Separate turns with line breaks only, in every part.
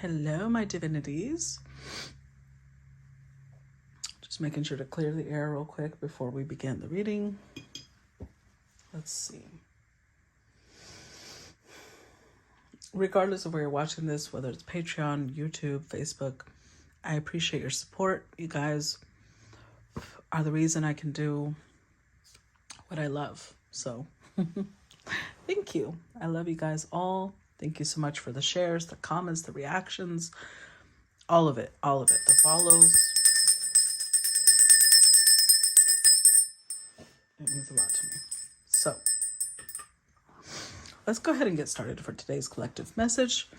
Hello, my divinities. Just making sure to clear the air real quick before we begin the reading. Let's see. Regardless of where you're watching this, whether it's Patreon, YouTube, Facebook, I appreciate your support. You guys are the reason I can do what I love. So thank you. I love you guys all. Thank you so much for the shares, the comments, the reactions, all of it, the follows. It means a lot to me. So let's go ahead and get started for today's collective message.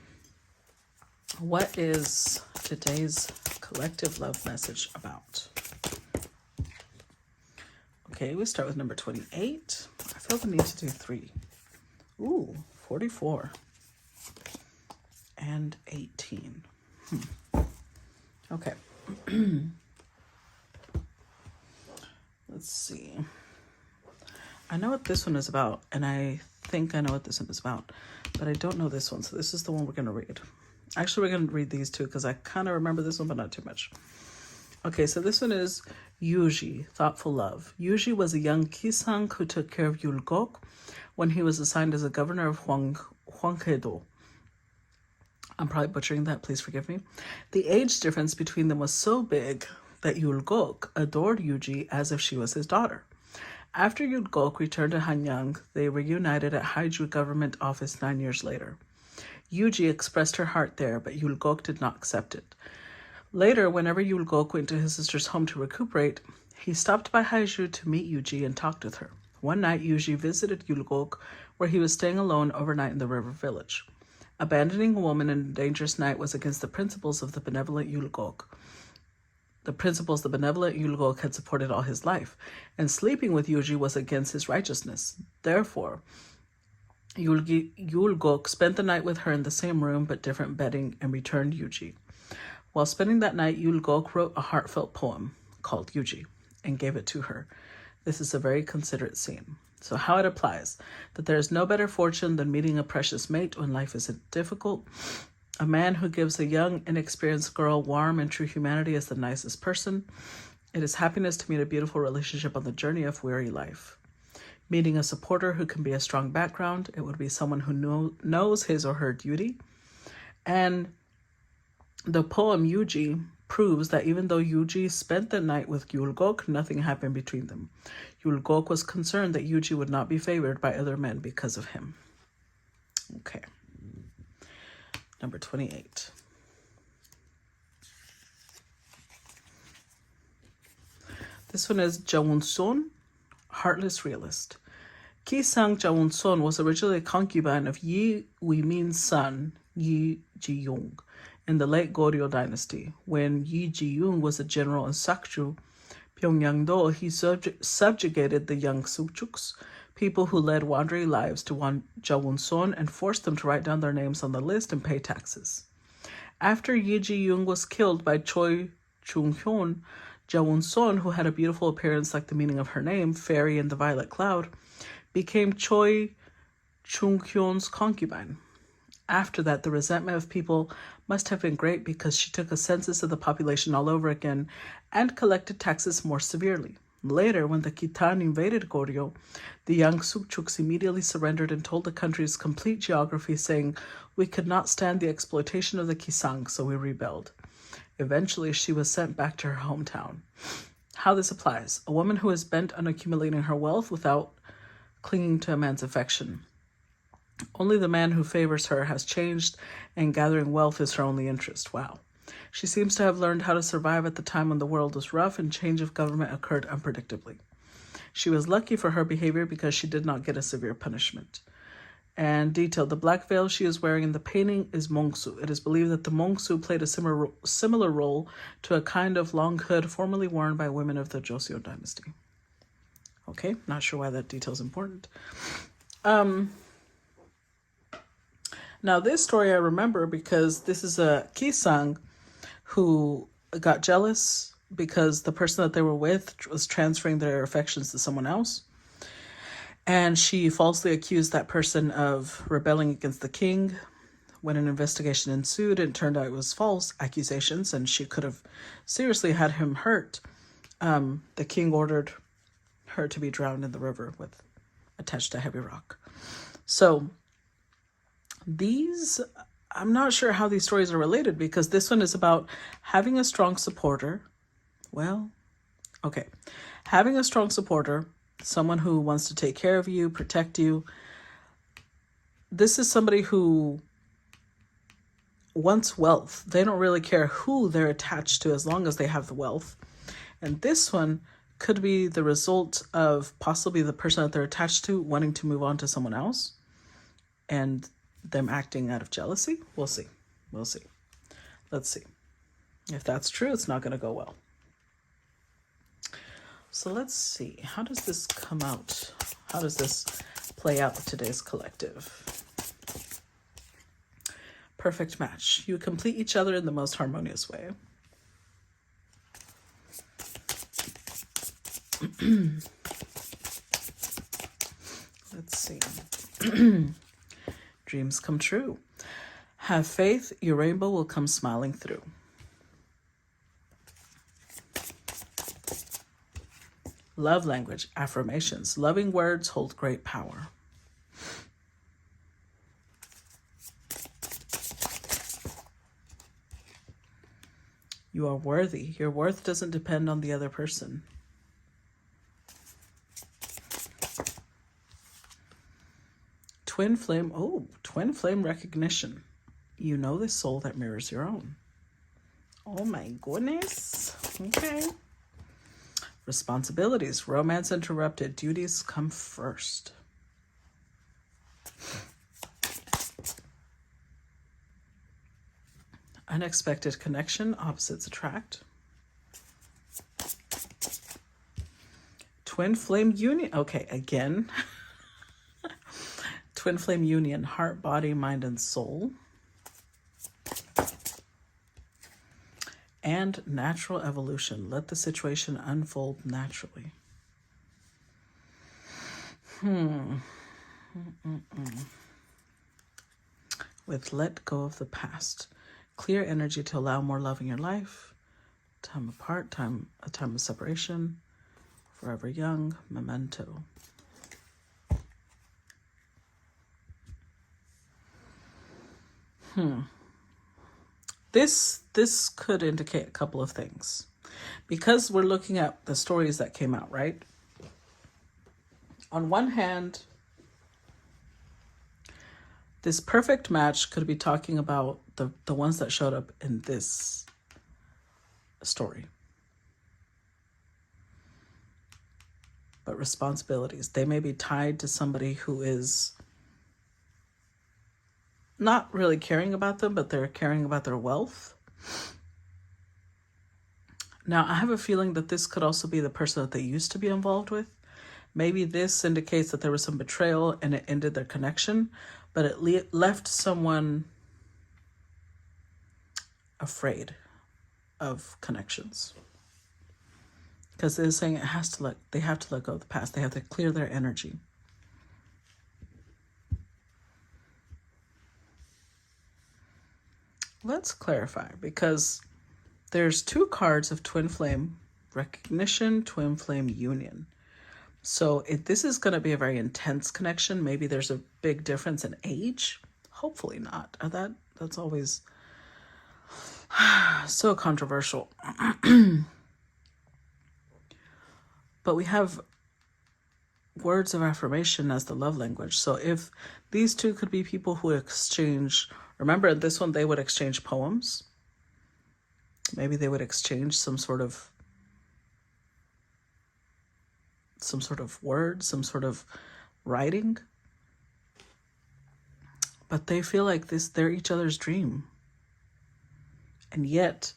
What is today's collective love message about? Okay, we start with number 28. I feel the need to do 3. Ooh, 44. And 18. Okay. Let's see. I know what this one is about, and I think I know what this one is about, but I don't know this one, so this is the one we're going to read. Actually, we're going to read these two because I kind of remember this one, but not too much. Okay, so this one is Yuji, Thoughtful Love. Yuji was a young Gisaeng who took care of Yulgok when he was assigned as a governor of Hwanghae-do. I'm probably butchering that, please forgive me. The age difference between them was so big that Yulgok adored Yuji as if she was his daughter. After Yulgok returned to Hanyang, they reunited at Haiju government office 9 years later. Yuji expressed her heart there, but Yulgok did not accept it. Later, whenever Yulgok went to his sister's home to recuperate, he stopped by Haiju to meet Yuji and talked with her. One night, Yuji visited Yulgok, where he was staying alone overnight in the river village. Abandoning a woman in a dangerous night was against the principles of the benevolent Yulgok. The principles the benevolent Yulgok had supported all his life, and sleeping with Yuji was against his righteousness. Therefore, Yulgok spent the night with her in the same room but different bedding and returned Yuji. While spending that night, Yulgok wrote a heartfelt poem called Yuji and gave it to her. This is a very considerate scene. So how it applies, that there is no better fortune than meeting a precious mate when life is difficult. A man who gives a young, inexperienced girl warm and true humanity is the nicest person. It is happiness to meet a beautiful relationship on the journey of weary life. Meeting a supporter who can be a strong background, it would be someone who knows his or her duty. And the poem Yuji proves that even though Yuji spent the night with Yulgok, nothing happened between them. Yulgok was concerned that Yuji would not be favored by other men because of him. Okay. Number 28. This one is Jawun-son, Heartless Realist. Gisaeng Jawun-son was originally a concubine of Yi Weimin's son, Yi Ji-young, in the late Goryeo dynasty. When Yi Ji-young was a general in Sakju, Pyongyang-do, he subjugated the young Sukchuks, people who led wandering lives, to Jawun-son and forced them to write down their names on the list and pay taxes. After Yi Ji-young was killed by Choi Chung-hyun, Jawun-son, who had a beautiful appearance like the meaning of her name, Faery in the Violet Cloud, became Choi Chung-hyun's concubine. After that, the resentment of people must have been great because she took a census of the population all over again and collected taxes more severely. Later, when the Khitan invaded Goryeo, the young Sukchuks immediately surrendered and told the country's complete geography, saying, "We could not stand the exploitation of the Gisaeng, so we rebelled." Eventually, she was sent back to her hometown. How this applies: a woman who is bent on accumulating her wealth without clinging to a man's affection. Only the man who favors her has changed, and gathering wealth is her only interest. Wow. She seems to have learned how to survive at the time when the world was rough and change of government occurred unpredictably. She was lucky for her behavior because she did not get a severe punishment. And detail, the black veil she is wearing in the painting is mongsu. It is believed that the mongsu played a similar role to a kind of long hood formerly worn by women of the Joseon dynasty. Okay, not sure why that detail is important. Now, this story I remember because this is a Gisaeng who got jealous because the person that they were with was transferring their affections to someone else. And she falsely accused that person of rebelling against the king, When an investigation ensued, it turned out it was false accusations and she could have seriously had him hurt. The king ordered her to be drowned in the river with attached to heavy rock. So these, I'm not sure how these stories are related, because this one is about having a strong supporter. Well, okay. Having a strong supporter, someone who wants to take care of you, protect you. This is somebody who wants wealth. They don't really care who they're attached to as long as they have the wealth. And this one could be the result of possibly the person that they're attached to wanting to move on to someone else and them acting out of jealousy. We'll see. We'll see. Let's see. If that's true, it's not going to go well. So let's see. How does this come out? How does this play out with today's collective? Perfect match. You complete each other in the most harmonious way. Let's see. Dreams come true. Have faith, your rainbow will come smiling through. Love language, affirmations. Loving words hold great power. You are worthy. Your worth doesn't depend on the other person. Twin flame. Oh, twin flame recognition. You know the soul that mirrors your own. Oh my goodness. Okay. Responsibilities. Romance interrupted. Duties come first. Unexpected connection. Opposites attract. Twin flame union. Okay, again. Twin flame union. Heart, body, mind, and soul. And natural evolution. Let the situation unfold naturally. With let go of the past. Clear energy to allow more love in your life. Time apart, a time of separation. Forever young, memento. This could indicate a couple of things. Because we're looking at the stories that came out, right? On one hand, this perfect match could be talking about the ones that showed up in this story. But responsibilities, they may be tied to somebody who is not really caring about them, but they're caring about their wealth. Now, I have a feeling that this could also be the person that they used to be involved with. Maybe this indicates that there was some betrayal and it ended their connection, but it left someone afraid of connections. Because they're saying they have to let go of the past. They have to clear their energy. Let's clarify, because there's two cards of twin flame recognition, twin flame union. So this is going to be a very intense connection. Maybe there's a big difference in age. Hopefully not. That's always so controversial. But we have words of affirmation as the love language. So if these two could be people who exchange, remember this one, they would exchange poems. Maybe they would exchange some sort of word, some sort of writing. But they feel like they're each other's dream. And yet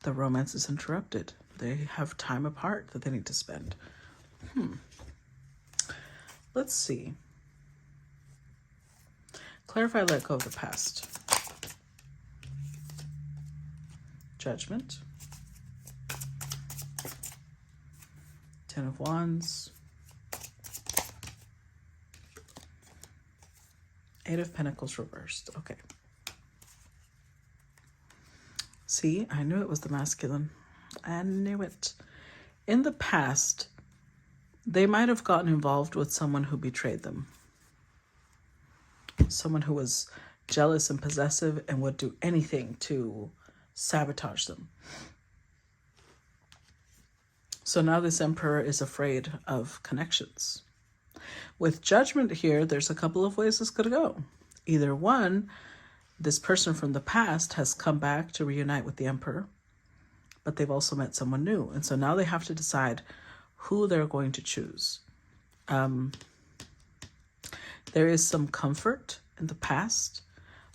the romance is interrupted. They have time apart that they need to spend. Let's see. Clarify, let go of the past. Judgment. Ten of Wands. Eight of Pentacles reversed. Okay. See, I knew it was the masculine. I knew it. In the past, they might have gotten involved with someone who betrayed them. Someone who was jealous and possessive and would do anything to sabotage them. So now this Emperor is afraid of connections. With Judgment here, there's a couple of ways this could go. Either one, this person from the past has come back to reunite with the Emperor, but they've also met someone new. And so now they have to decide who they're going to choose. There is some comfort in the past,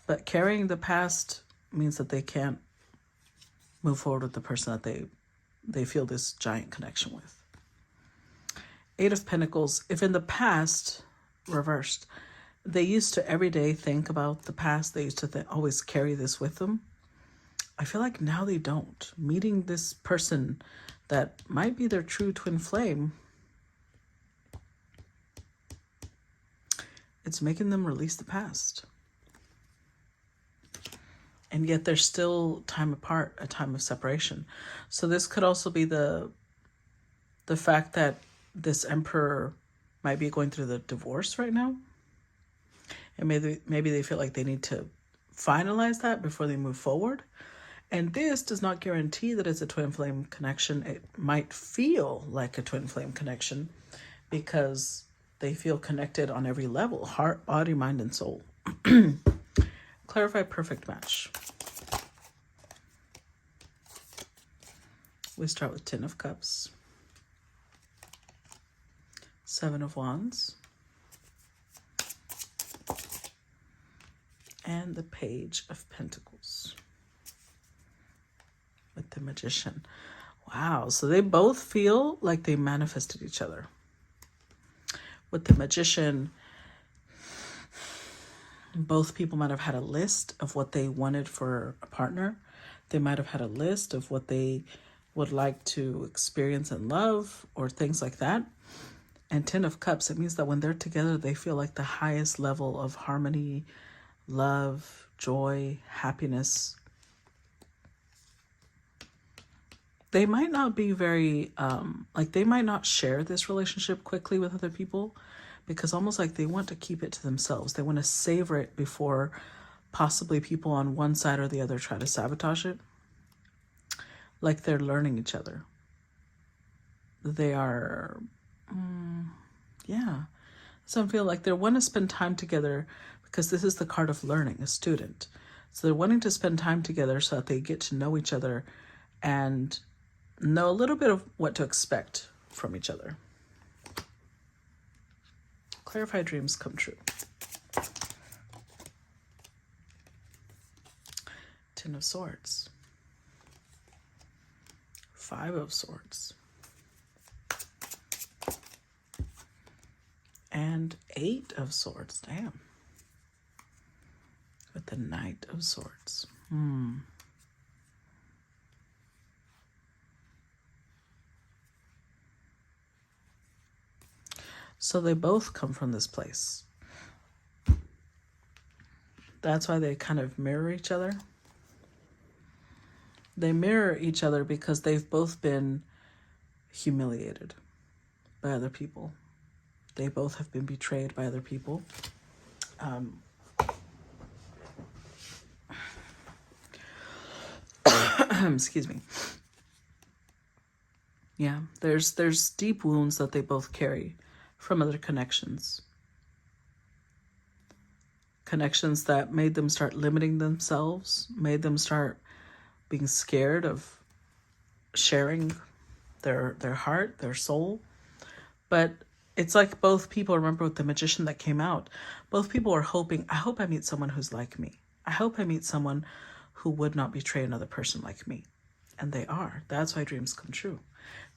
but carrying the past means that they can't move forward with the person that they feel this giant connection with. Eight of Pentacles. If in the past, reversed, they used to every day think about the past, they used to always carry this with them, I feel like now they don't. Meeting this person that might be their true twin flame, it's making them release the past. And yet there's still time apart, a time of separation. So this could also be the fact that this Emperor might be going through the divorce right now. And maybe they feel like they need to finalize that before they move forward. And this does not guarantee that it's a twin flame connection. It might feel like a twin flame connection because they feel connected on every level: heart, body, mind, and soul. Clarify perfect match. We start with Ten of Cups, Seven of Wands, and the Page of Pentacles with the Magician. Wow, so they both feel like they manifested each other. With the Magician, both people might have had a list of what they wanted for a partner. They might have had a list of what they would like to experience and love, or things like that. And Ten of Cups, it means that when they're together, they feel like the highest level of harmony, love, joy, happiness. They might not be very, they might not share this relationship quickly with other people, because almost like they want to keep it to themselves. They want to savor it before possibly people on one side or the other try to sabotage it. Like they're learning each other. They are, So I feel like they want to spend time together because this is the card of learning, a student. So they're wanting to spend time together so that they get to know each other and know a little bit of what to expect from each other. Clarify dreams come true. Ten of Swords. Five of Swords. And Eight of Swords. Damn. With the Knight of Swords. So they both come from this place. That's why they kind of mirror each other. They mirror each other because they've both been humiliated by other people. They both have been betrayed by other people. Excuse me. Yeah, there's deep wounds that they both carry from other connections. Connections that made them start limiting themselves, made them start being scared of sharing their heart, their soul. But it's like both people, remember with the Magician that came out, both people are hoping, I hope I meet someone who's like me. I hope I meet someone who would not betray another person like me. And they are. That's why dreams come true.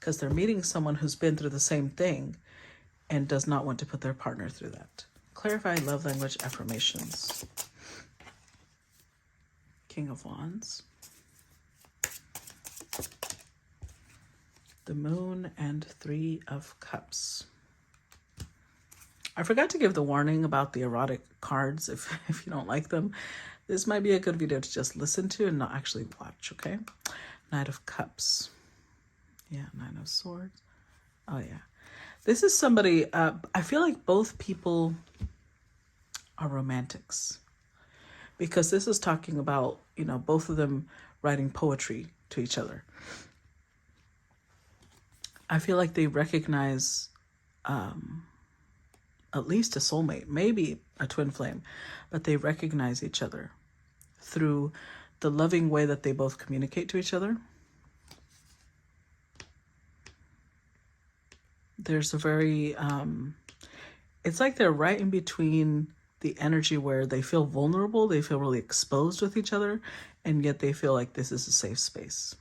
Because they're meeting someone who's been through the same thing and does not want to put their partner through that. Clarify love language affirmations. King of Wands. The Moon and Three of Cups. I forgot to give the warning about the erotic cards. If you don't like them, this might be a good video to just listen to and not actually watch, okay? Knight of Cups. Yeah, Nine of Swords. Oh, yeah. This is somebody, I feel like both people are romantics. Because this is talking about, you know, both of them writing poetry to each other. I feel like they recognize at least a soulmate, maybe a twin flame, but they recognize each other through the loving way that they both communicate to each other. There's a very, it's like they're right in between the energy where they feel vulnerable, they feel really exposed with each other, and yet they feel like this is a safe space.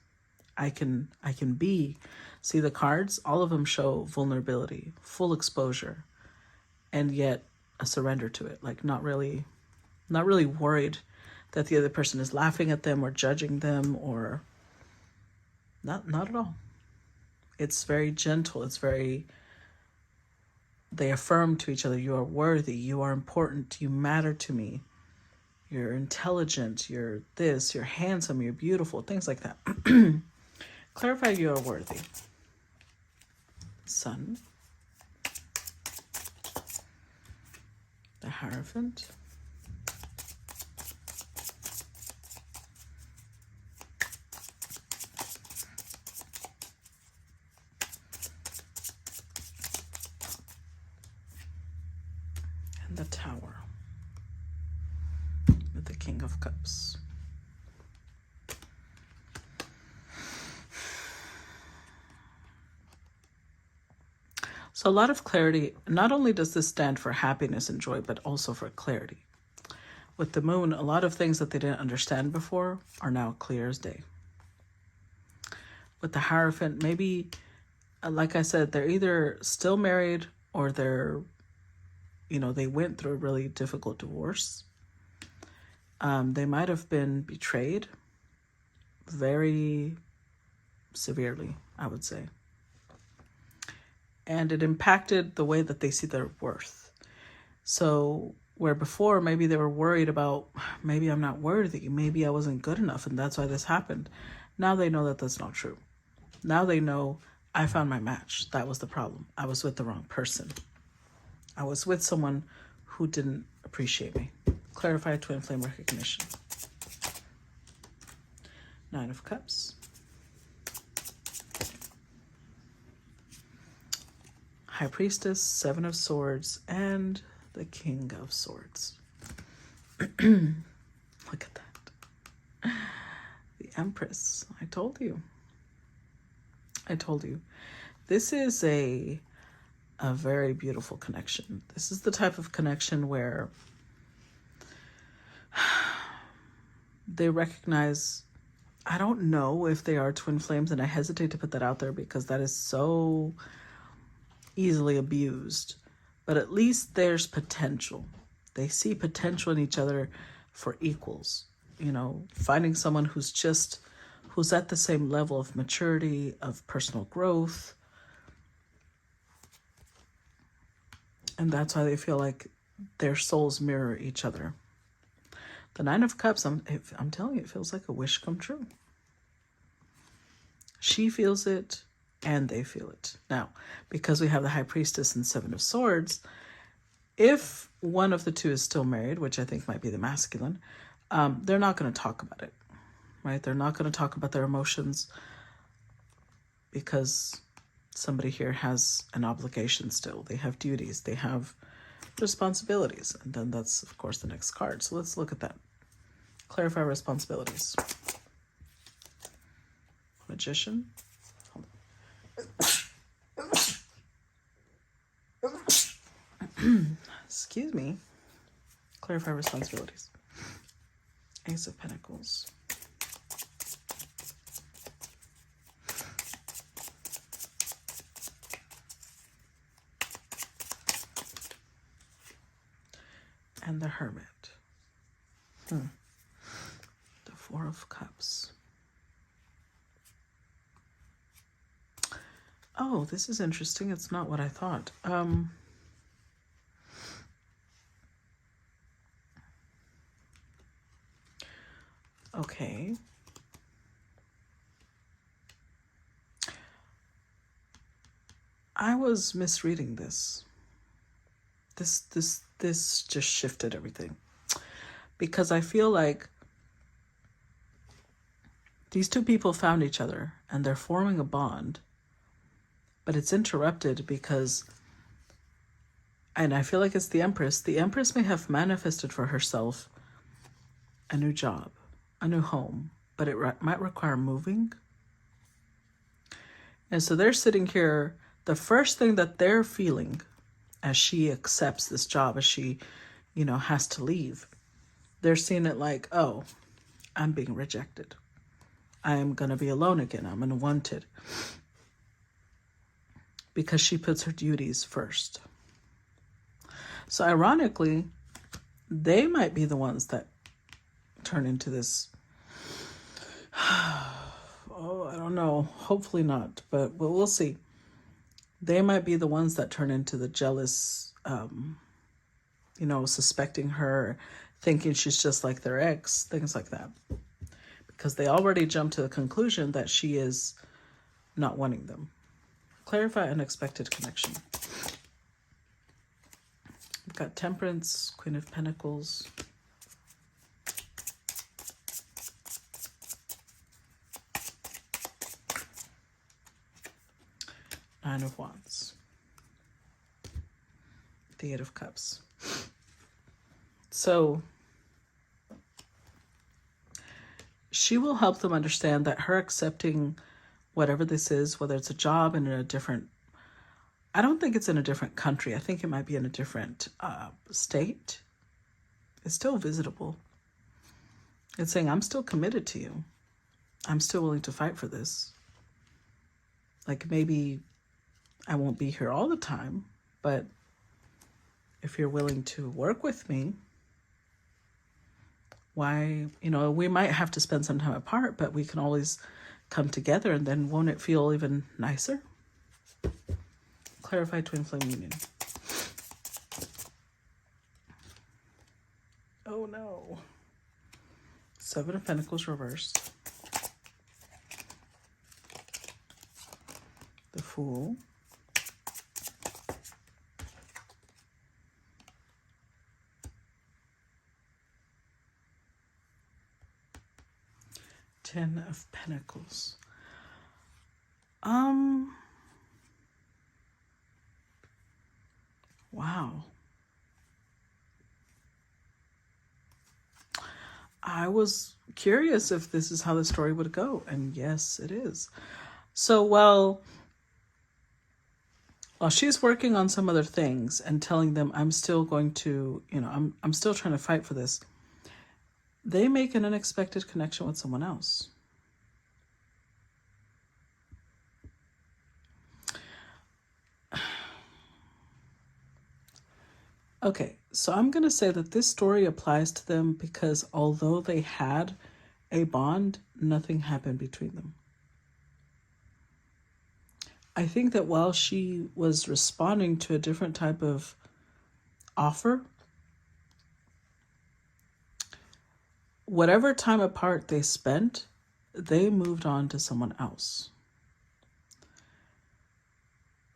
I can see the cards, all of them show vulnerability, full exposure, and yet a surrender to it, like not really worried that the other person is laughing at them or judging them, or not at all. It's very gentle. It's very, they affirm to each other, you are worthy, you are important, you matter to me, you're intelligent, you're this, you're handsome, you're beautiful, things like that. Clarify you are worthy. Sun. The Hierophant. And the Tower. With the King of Cups. So a lot of clarity. Not only does this stand for happiness and joy, but also for clarity. With the Moon, a lot of things that they didn't understand before are now clear as day. With the Hierophant, maybe, like I said, they're either still married or they're, you know, they went through a really difficult divorce. They might have been betrayed very severely, I would say. And it impacted the way that they see their worth. So where before maybe they were worried about, maybe I'm not worthy, maybe I wasn't good enough, and that's why this happened. Now they know that that's not true. Now they know, I found my match. That was the problem. I was with the wrong person. I was with someone who didn't appreciate me. Clarify twin flame recognition. Nine of Cups. High Priestess, Seven of Swords, and the King of Swords. Look at that. The Empress. I told you. This is a very beautiful connection. This is the type of connection where they recognize, I don't know if they are twin flames, and I hesitate to put that out there because that is so easily abused, but at least there's potential. They see potential in each other for equals, you know, finding someone who's at the same level of maturity, of personal growth. And that's why they feel like their souls mirror each other. The Nine of Cups, I'm telling you, it feels like a wish come true. She feels it and they feel it. Now, because we have the High Priestess and Seven of Swords, if one of the two is still married, which I think might be the masculine, they're not going to talk about it, right? They're not going to talk about their emotions because somebody here has an obligation still. They have duties. They have responsibilities. And then that's, of course, the next card. So let's look at that. Clarify responsibilities. Magician. Excuse me. Clarify responsibilities. Ace of Pentacles. And the Hermit. The Four of Cups. Oh, this is interesting. It's not what I thought. Okay. I was misreading this. This just shifted everything. Because I feel like these two people found each other and they're forming a bond, but it's interrupted because, and I feel like it's the Empress. The Empress may have manifested for herself a new job, a new home, but it might require moving. And so they're sitting here, the first thing that they're feeling as she accepts this job, as she, has to leave, they're seeing it like, oh, I'm being rejected. I am going to be alone again. I'm unwanted. Because she puts her duties first. So ironically, they might be the ones that turn into this. Oh, I don't know. Hopefully not, but we'll see. They might be the ones that turn into the jealous, suspecting her, thinking she's just like their ex, things like that. Because they already jumped to the conclusion that she is not wanting them. Clarify unexpected connection. We've got Temperance, Queen of Pentacles. Nine of Wands. The Eight of Cups. So she will help them understand that her accepting whatever this is, whether it's a job in a different, I don't think it's in a different country. I think it might be in a different state. It's still visitable. It's saying, I'm still committed to you. I'm still willing to fight for this. Like, maybe I won't be here all the time, but if you're willing to work with me, why, we might have to spend some time apart, but we can always come together, and then won't it feel even nicer? Clarify twin flame union. Oh no. Seven of Pentacles reversed. The Fool. Ten of Pentacles. Wow. I was curious if this is how the story would go, and yes, it is. So while she's working on some other things and telling them, I'm still going to, I'm still trying to fight for this, they make an unexpected connection with someone else. Okay, so I'm going to say that this story applies to them because although they had a bond, nothing happened between them. I think that while she was responding to a different type of offer, whatever time apart they spent, they moved on to someone else.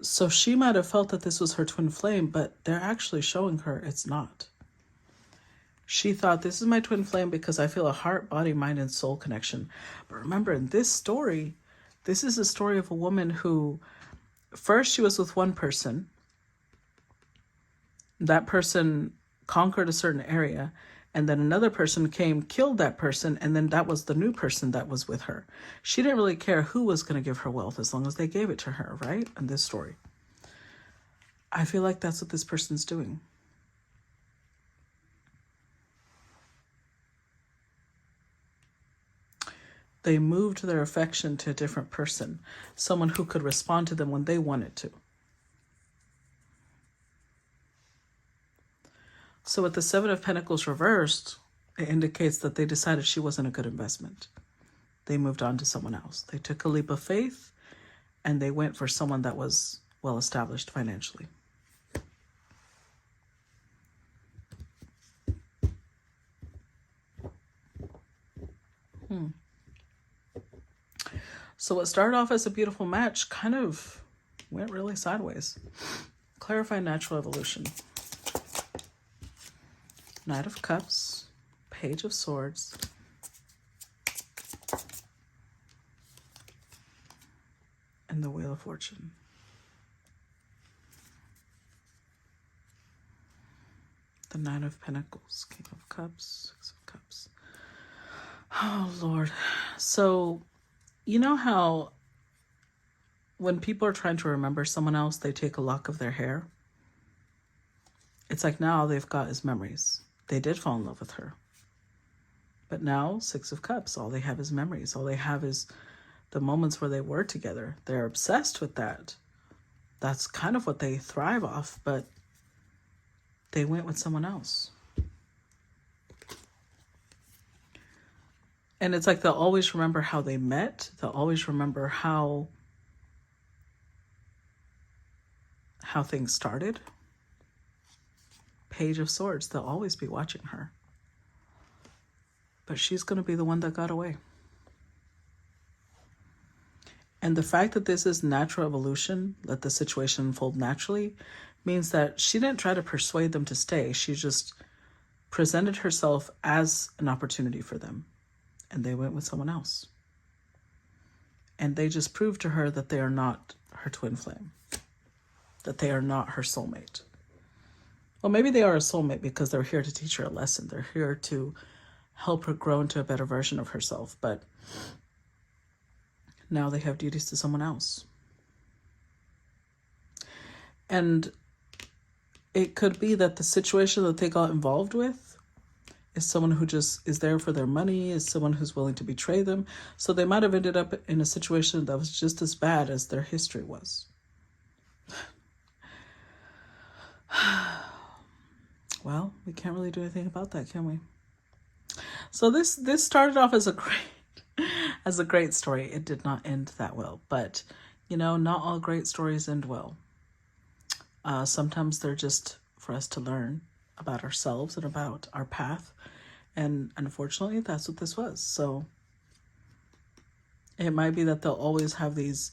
So she might have felt that this was her twin flame, but they're actually showing her it's not. She thought, this is my twin flame because I feel a heart, body, mind, and soul connection. But remember, in this story, this is a story of a woman who, first she was with one person. That person conquered a certain area, and then another person came, killed that person, and then that was the new person that was with her. She didn't really care who was going to give her wealth as long as they gave it to her, right? In this story. I feel like that's what this person's doing. They moved their affection to a different person, someone who could respond to them when they wanted to. So with the Seven of Pentacles reversed, it indicates that they decided she wasn't a good investment. They moved on to someone else. They took a leap of faith and they went for someone that was well established financially. So what started off as a beautiful match kind of went really sideways. Clarify natural evolution. Knight of Cups, Page of Swords, and the Wheel of Fortune. The Nine of Pentacles, King of Cups, Six of Cups. Oh, Lord. So, you know how when people are trying to remember someone else, they take a lock of their hair? It's like now they've got his memories. They did fall in love with her. But now, Six of Cups, all they have is memories. All they have is the moments where they were together. They're obsessed with that. That's kind of what they thrive off, but they went with someone else. And it's like they'll always remember how they met. They'll always remember how things started. Page of Swords, they'll always be watching her. But she's going to be the one that got away. And the fact that this is natural evolution, let the situation unfold naturally, means that she didn't try to persuade them to stay. She just presented herself as an opportunity for them. And they went with someone else. And they just proved to her that they are not her twin flame. That they are not her soulmate. Well, maybe they are a soulmate because they're here to teach her a lesson. They're here to help her grow into a better version of herself. But now they have duties to someone else. And it could be that the situation that they got involved with is someone who just is there for their money, is someone who's willing to betray them. So they might have ended up in a situation that was just as bad as their history was. Well, we can't really do anything about that, can we? So this started off as a great story. It did not end that well, but you know, not all great stories end well. Sometimes they're just for us to learn about ourselves and about our path. And unfortunately, that's what this was. So it might be that they'll always have these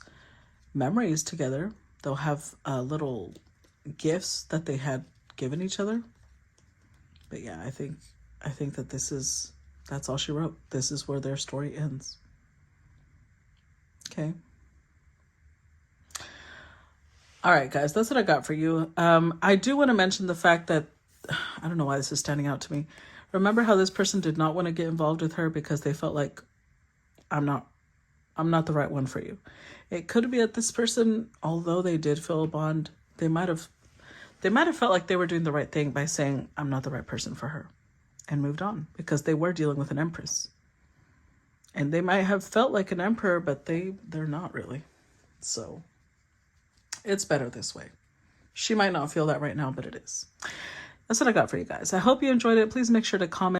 memories together. They'll have little gifts that they had given each other. But yeah, I think that that's all she wrote. This is where their story ends. Okay. All right, guys, that's what I got for you. I do want to mention the fact that, I don't know why this is standing out to me. Remember how this person did not want to get involved with her because they felt like, I'm not the right one for you. It could be that this person, although they did feel a bond, they might have felt like they were doing the right thing by saying, I'm not the right person for her, and moved on because they were dealing with an empress. And they might have felt like an emperor, but they're not really. So it's better this way. She might not feel that right now, but it is. That's what I got for you guys. I hope you enjoyed it. Please make sure to comment.